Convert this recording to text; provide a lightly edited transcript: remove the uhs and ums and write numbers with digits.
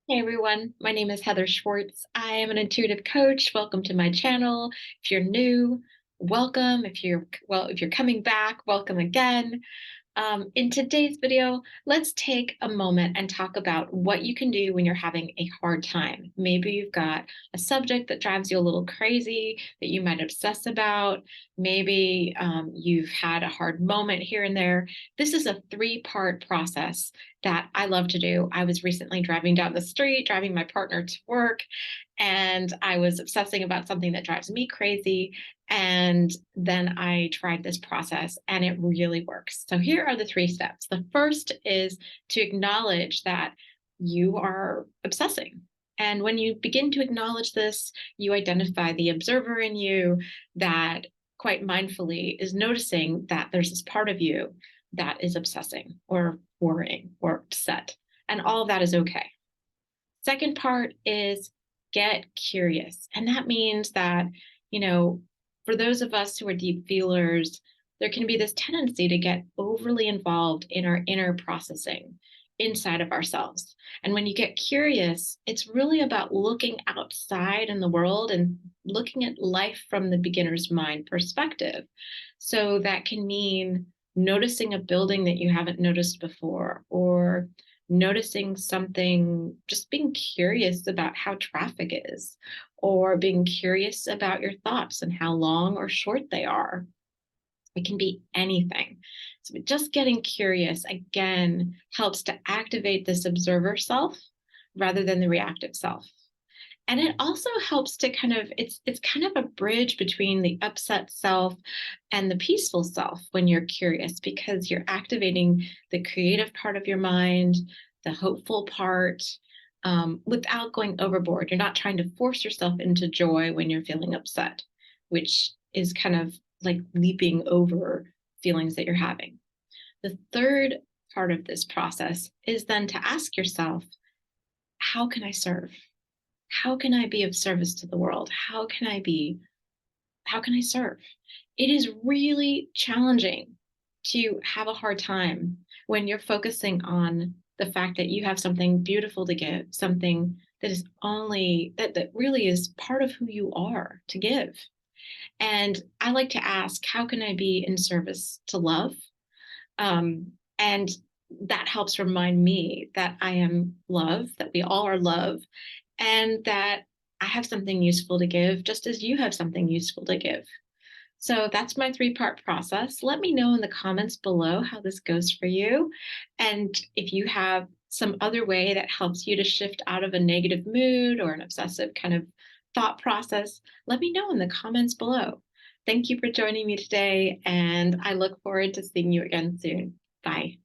Hey everyone, my name is Heather Schwartz. I am an intuitive coach. Welcome to my channel. If you're new, welcome. If you're coming back, welcome again. In today's video, let's take a moment and talk about what you can do when you're having a hard time. Maybe you've got a subject that drives you a little crazy that you might obsess about. Maybe you've had a hard moment here and there. This is a three-part process that I love to do. I was recently driving down the street, driving my partner to work, and I was obsessing about something that drives me crazy. And then I tried this process and it really works. So here are the three steps. The first is to acknowledge that you are obsessing. And when you begin to acknowledge this, you identify the observer in you that quite mindfully is noticing that there's this part of you that is obsessing or worrying or upset. And all of that is okay. Second part is get curious. And that means that, you know, for those of us who are deep feelers, there can be this tendency to get overly involved in our inner processing inside of ourselves. And when you get curious, it's really about looking outside in the world and looking at life from the beginner's mind perspective. So that can mean noticing a building that you haven't noticed before, or noticing something, just being curious about how traffic is, or being curious about your thoughts and how long or short they are. It can be anything. So just getting curious again helps to activate this observer self rather than the reactive self. And it also helps to it's kind of a bridge between the upset self and the peaceful self when you're curious, because you're activating the creative part of your mind, the hopeful part, without going overboard. You're not trying to force yourself into joy when you're feeling upset, which is kind of like leaping over feelings that you're having. The third part of this process is then to ask yourself, how can I serve? How can I be of service to the world? How can I serve? It is really challenging to have a hard time when you're focusing on the fact that you have something beautiful to give, something that is only that really is part of who you are to give. And I like to ask, how can I be in service to love? And that helps remind me that I am love, that we all are love, and that I have something useful to give, just as you have something useful to give. So that's my three-part process. Let me know in the comments below how this goes for you. And if you have some other way that helps you to shift out of a negative mood or an obsessive kind of thought process, let me know in the comments below. Thank you for joining me today, and I look forward to seeing you again soon. Bye.